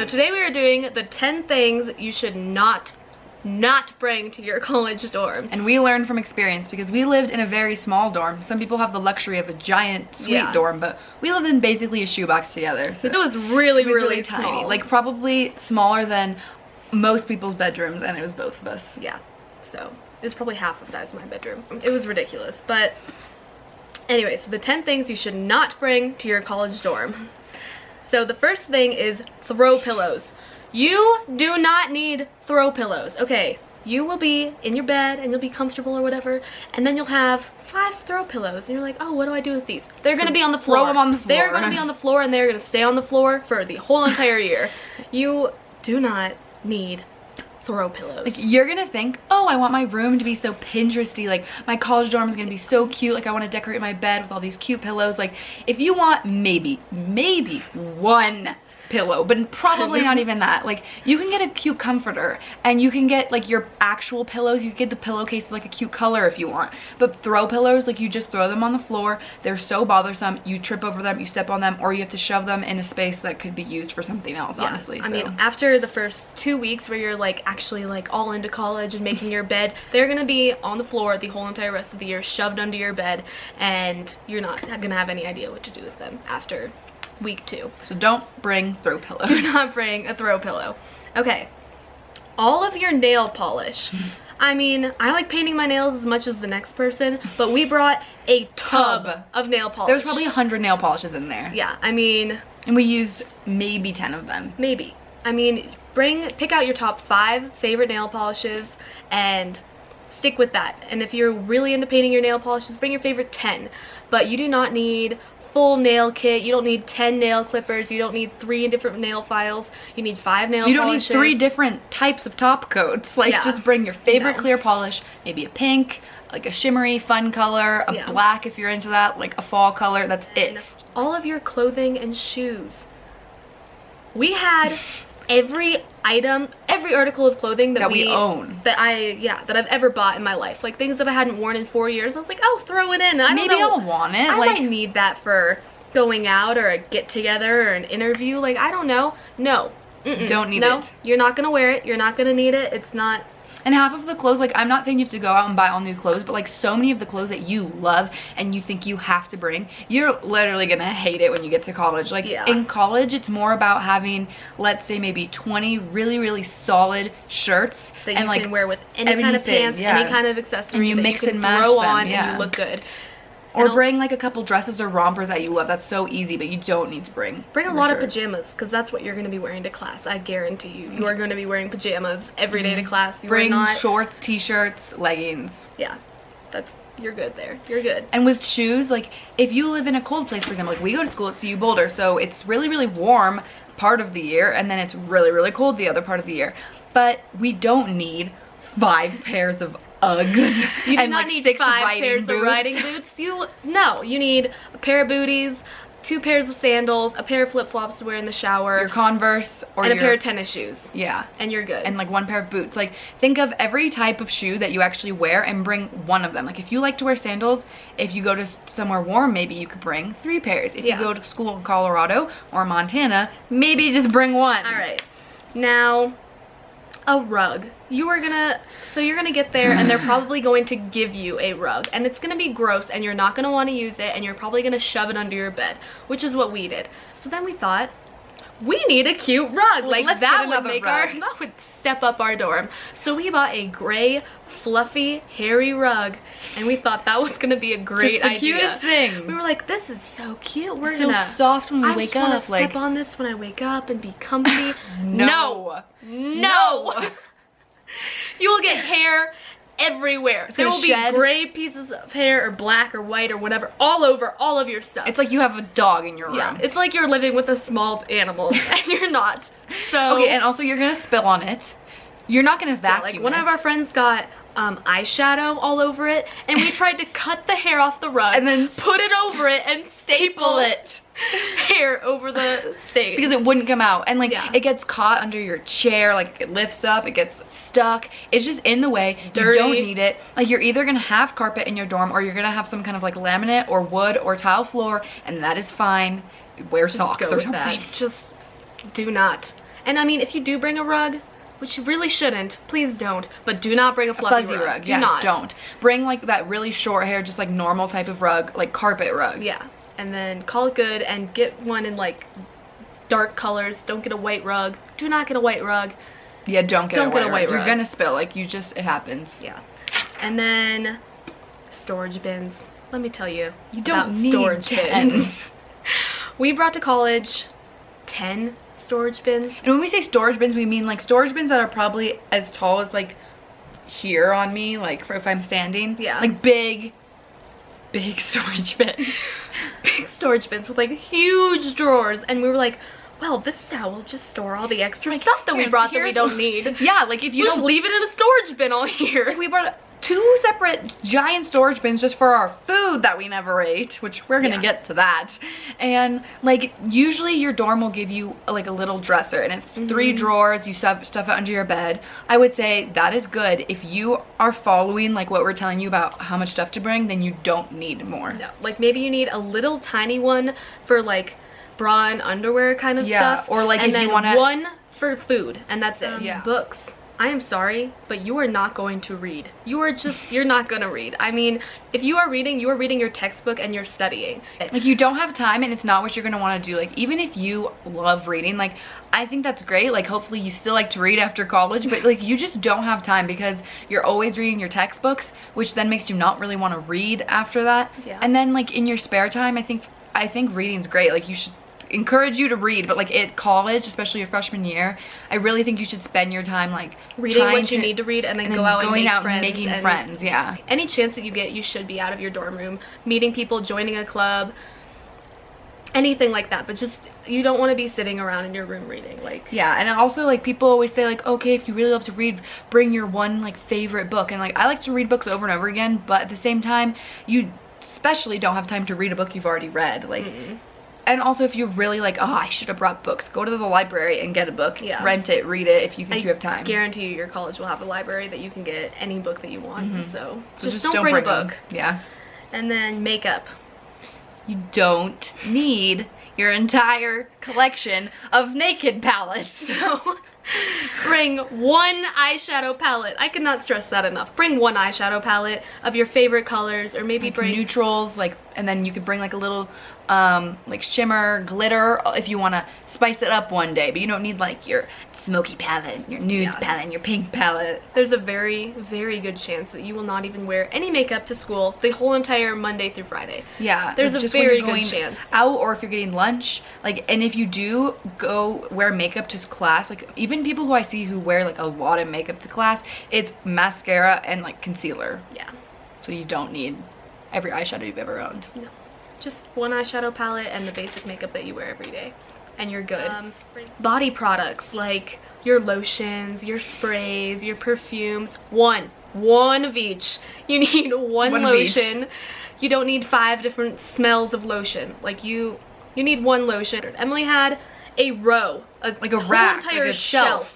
today we are doing the 10 things you should not bring to your college dorm. And we learned from experience because we lived in a very small dorm. Some people have the luxury of a giant suite dorm, but we lived in basically a shoebox together. So it was really tiny, small. like probably smaller than most people's bedrooms, and it was both of us. Yeah, so it was probably half the size of my bedroom. It was ridiculous, but anyway, so the 10 things you should not bring to your college dorm. So the first thing is throw pillows. You do not need throw pillows. Okay, you will be in your bed and you'll be comfortable or whatever, and then you'll have 5 throw pillows and you're like, oh, what do I do with these? They're gonna be on the floor. Throw them on the floor. They're gonna be on the floor and they're gonna stay on the floor for the whole entire year. You do not need throw pillows. Like, you're gonna think, oh, I want my room to be so Pinteresty, like my college dorm is gonna be so cute, like I want to decorate my bed with all these cute pillows. Like, if you want maybe one pillow, but probably not even that, like you can get a cute comforter and you can get like your actual pillows. You can get the pillowcase like a cute color if you want, but throw pillows, like you just throw them on the floor. They're so bothersome. You trip over them, you step on them, or you have to shove them in a space that could be used for something else. Honestly, I mean, after the first 2 weeks where you're like actually like all into college and making your bed, they're gonna be on the floor the whole entire rest of the year, shoved under your bed, and you're not gonna have any idea what to do with them after week 2. So don't bring throw pillows. Do not bring a throw pillow. Okay, all of your nail polish. I mean, I like painting my nails as much as the next person, but we brought a tub of nail polish. There's probably 100 nail polishes in there. Yeah, I mean, and we used maybe 10 of them. Maybe. I mean, pick out your top 5 favorite nail polishes and stick with that. And if you're really into painting your nail polishes, bring your favorite 10. But you do not need full nail kit. You don't need 10 nail clippers. You don't need 3 different nail files. You need 5 nail polishes. You don't need 3 different types of top coats. Like, just bring your favorite clear polish, maybe a pink, like a shimmery fun color, a black if you're into that, like a fall color. That's it. All of your clothing and shoes. We had every item, every article of clothing that we own, that I've ever bought in my life. Like things that I hadn't worn in 4 years. I was like, oh, throw it in. Maybe I'll want it. I might need that for going out or a get together or an interview. Like, I don't know. No. Don't need it. You're not gonna wear it. You're not gonna need it. It's not. And half of the clothes, like, I'm not saying you have to go out and buy all new clothes, but like so many of the clothes that you love and you think you have to bring, you're literally gonna hate it when you get to college. Like, in college, it's more about having, let's say, maybe 20 really solid shirts that you can wear with any kind of pants, any kind of accessory, and you mix and match throw on and you look good. Or bring like a couple dresses or rompers that you love. That's so easy, but you don't need to bring a lot of pajamas, because that's what you're going to be wearing to class. I guarantee you. You are going to be wearing pajamas every day to class. Bring shorts, t-shirts, leggings. Yeah, you're good there. You're good. And with shoes, like if you live in a cold place, for example, like we go to school at CU Boulder, so it's really warm part of the year, and then it's really cold the other part of the year. But we don't need 5 pairs of Uggs. You do not need 5 pairs of riding boots. You need a pair of booties, 2 pairs of sandals, a pair of flip-flops to wear in the shower, your Converse, and a pair of tennis shoes. Yeah. And you're good. And like 1 pair of boots. Like, think of every type of shoe that you actually wear and bring 1 of them. Like, if you like to wear sandals, if you go to somewhere warm, maybe you could bring 3 pairs. If you go to school in Colorado or Montana, maybe just bring 1. All right. Now, a rug. You're gonna get there and they're probably going to give you a rug, and it's gonna be gross and you're not gonna want to use it, and you're probably gonna shove it under your bed, which is what we did. So then we thought, we need a cute rug. Like, that would step up our dorm. So we bought a gray, fluffy, hairy rug, and we thought that was gonna be a great idea. Just the cutest thing. We were like, this is so cute. We're so soft when we wake up. I just wanna step on this when I wake up and be comfy. No. You will get hair everywhere. There will be gray pieces of hair or black or white or whatever all over all of your stuff. It's like you have a dog in your room. Yeah, it's like you're living with a small animal and you're not. So okay, and also you're gonna spill on it. You're not gonna vacuum like one of our friends got eyeshadow all over it, and we tried to cut the hair off the rug and then put it over it and staple it hair over the stains because it wouldn't come out, and like it gets caught under your chair, like it lifts up, it gets stuck, it's just in the way. You don't need it. Like, you're either gonna have carpet in your dorm or you're gonna have some kind of like laminate or wood or tile floor, and that is fine. Wear socks or something. Just do not. And I mean, if you do bring a rug, which you really shouldn't, please don't, but do not bring a fluffy fuzzy rug. Do not. Don't. Bring like that really short hair, just like normal type of rug, like carpet rug. Yeah, and then call it good and get one in like dark colors. Don't get a white rug. Do not get a white rug. Yeah, don't get a white rug. You're rug. gonna spill, like it happens. Yeah. And then storage bins. Let me tell you, you don't about need storage 10. bins. We brought to college 10 storage bins. And when we say storage bins, we mean like storage bins that are probably as tall as like here on me, like for if I'm standing. Yeah. Like big storage bins. Big storage bins with like huge drawers. And we were like, well, this is how we'll just store all the extra stuff that we brought that we don't need. Yeah, like if you just leave it in a storage bin all year. Like we brought 2 separate giant storage bins just for our food that we never ate, which we're gonna get to that. And like usually your dorm will give you like a little dresser and it's 3 drawers, you stuff it under your bed. I would say that is good. If you are following like what we're telling you about how much stuff to bring, then you don't need more. No, like maybe you need a little tiny one for like bra and underwear kind of stuff. Or like and if then you want to one for food and that's it. Yeah. Books. I am sorry, but you are not going to read. You're not gonna read. I mean, if you are reading your textbook and you're studying. Like you don't have time and it's not what you're gonna want to do. Like even if you love reading, like I think that's great. Like hopefully you still like to read after college, but like you just don't have time because you're always reading your textbooks, which then makes you not really want to read after that. Yeah. And then like in your spare time, I think reading's great. Like you should encourage you to read, but like at college, especially your freshman year, I really think you should spend your time like reading what you need to read and then go out and make friends. Making friends, yeah. Any chance that you get, you should be out of your dorm room, meeting people, joining a club, anything like that. But just, you don't want to be sitting around in your room reading. Like, yeah. And also like people always say like, okay, if you really love to read, bring your one like favorite book. And like I like to read books over and over again, but at the same time you especially don't have time to read a book you've already read. Like and also if you're really like, oh, I should have brought books, go to the library and get a book. Yeah. Rent it, read it if you think you have time. I guarantee you your college will have a library that you can get any book that you want. So just don't bring bring a book. Yeah. And then makeup. You don't need your entire collection of naked palettes. So bring one eyeshadow palette. I cannot stress that enough. Bring one eyeshadow palette of your favorite colors, or maybe like bring neutrals, like, and then you could bring like a little like shimmer, glitter if you want to spice it up one day, but you don't need like your smoky palette, your nudes palette, and your pink palette. There's a very, very good chance that you will not even wear any makeup to school the whole entire Monday through Friday. Yeah, there's a just very good chance. Out, or if you're getting lunch, like, and if you do go wear makeup to class, like even people who I see who wear like a lot of makeup to class, it's mascara and like concealer. Yeah. So you don't need every eyeshadow you've ever owned. No. Just one eyeshadow palette and the basic makeup that you wear every day, and you're good. Body products like your lotions, your sprays, your perfumes. One of each. You need one lotion. You don't need 5 different smells of lotion. Like you need one lotion. Emily had a row, like a rack, whole entire like a shelf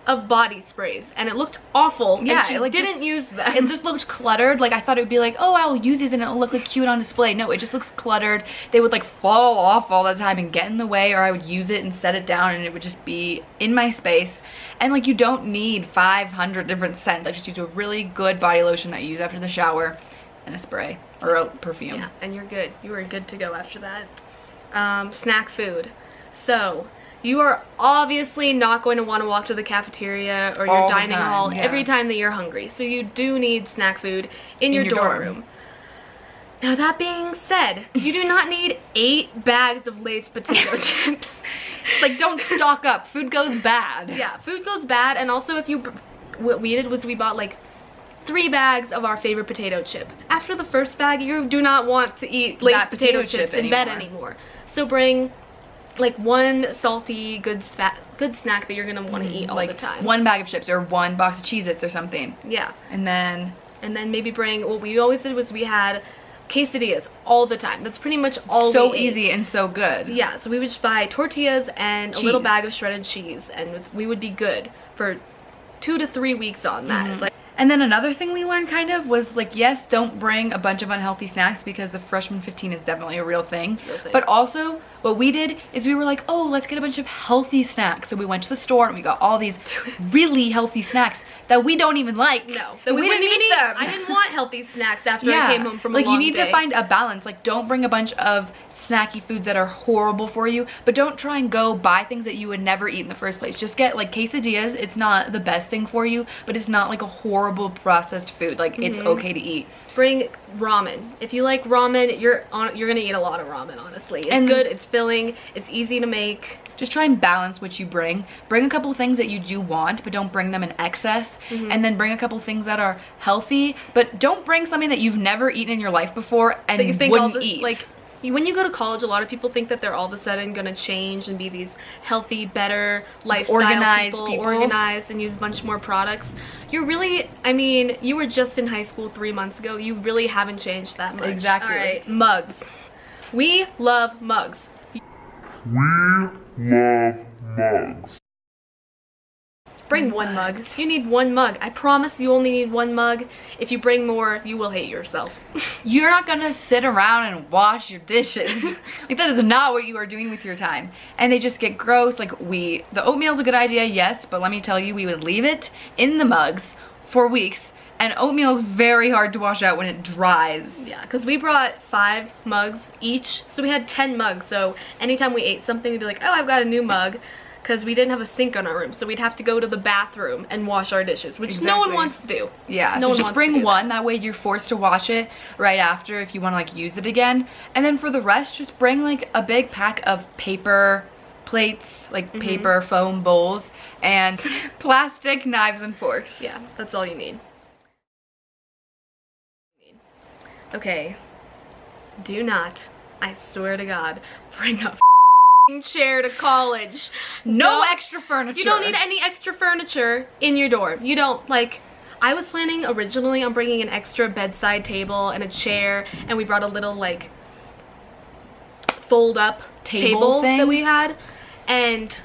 of body sprays, and it looked awful. Yeah, and she like didn't use them. It just looked cluttered. Like I thought it would be like, oh, I'll use these and it'll look like cute on display. No, it just looks cluttered. They would like fall off all the time and get in the way, or I would use it and set it down and it would just be in my space. And like you don't need 500 different scents. Like just use a really good body lotion that you use after the shower and a spray or a perfume. Yeah, and you're good. You are good to go after that. Snack food. So you are obviously not going to want to walk to the cafeteria or your dining hall every time that you're hungry. So you do need snack food in your dorm room. Now that being said, you do not need 8 bags of Lay's potato chips. Like don't stock up. Food goes bad. Yeah, food goes bad. And also what we did was we bought like 3 bags of our favorite potato chip. After the first bag, you do not want to eat Lay's potato chips in bed anymore. So bring like one salty good snack that you're gonna want to eat all the time. 1 bag of chips or 1 box of Cheez-Its or something. Yeah. And then maybe bring, what we always did was we had quesadillas all the time. That's pretty much all so we easy ate. And so good. Yeah, so we would just buy tortillas and a little bag of shredded cheese, and we would be good for 2 to 3 weeks on that. And then another thing we learned kind of was like, yes, don't bring a bunch of unhealthy snacks because the freshman 15 is definitely a real thing. But also what we did is we were like, oh, let's get a bunch of healthy snacks. So we went to the store and we got all these really healthy snacks that we don't even like. No, that we wouldn't even eat them. I didn't want healthy snacks after I came home from a long day. Like, you need to find a balance. Like, don't bring a bunch of snacky foods that are horrible for you, but don't try and go buy things that you would never eat in the first place. Just get like quesadillas. It's not the best thing for you, but it's not like a horrible processed food. Like, it's okay to eat. Bring ramen. If you like ramen, you're gonna eat a lot of ramen, honestly. It's good, it's filling, it's easy to make. Just try and balance what you bring. Bring a couple things that you do want, but don't bring them in excess. And then bring a couple things that are healthy, but don't bring something that you've never eaten in your life before and that you think wouldn't eat. Like, when you go to college, a lot of people think that they're all of a sudden gonna change and be these healthy, better lifestyle people, organized, and use a bunch more products. You're really, I mean, you were just in high school 3 months ago. You really haven't changed that much. Exactly. All right, mugs. We love mugs. We love mugs. Bring one mug. You need one mug. I promise you only need one mug. If you bring more, you will hate yourself. You're not gonna sit around and wash your dishes. Like, that is not what you are doing with your time. And they just get gross. Like, the oatmeal's a good idea, yes, but let me tell you, we would leave it in the mugs for weeks. And oatmeal is very hard to wash out when it dries. Yeah, because we brought 5 mugs each, so we had 10 mugs. So anytime we ate something, we'd be like, oh, I've got a new mug, because we didn't have a sink in our room, so we'd have to go to the bathroom and wash our dishes, which no one wants to do. Yeah, so just bring one. That way you're forced to wash it right after if you want to like use it again. And then for the rest, just bring like a big pack of paper plates, like paper foam bowls, and plastic knives and forks. Yeah, that's all you need. Okay, do not, I swear to God, bring a chair to college. No extra furniture. You don't need any extra furniture in your dorm. You don't, like, I was planning originally on bringing an extra bedside table and a chair, and we brought a little, like, fold up table that we had, and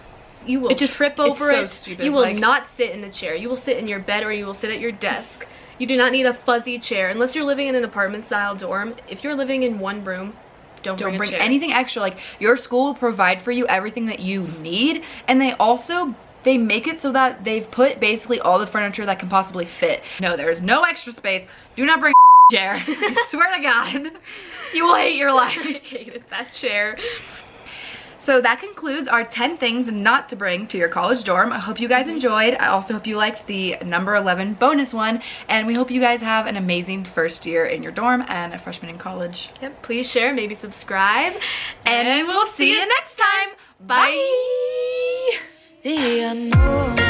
you will trip over it. So stupid. You will not sit in a chair. You will sit in your bed or you will sit at your desk. You do not need a fuzzy chair unless you're living in an apartment style dorm. If you're living in one room, don't bring a chair. Anything extra. Like, your school will provide for you everything that you need, and they make it so that they've put basically all the furniture that can possibly fit. No, there's no extra space. Do not bring a chair. I swear to God, you will hate your life. I hated that chair. So that concludes our 10 things not to bring to your college dorm. I hope you guys enjoyed. I also hope you liked the number 11 bonus one. And we hope you guys have an amazing first year in your dorm and a freshman in college. Yep, please share, maybe subscribe. And we'll see you next time. Bye. Bye.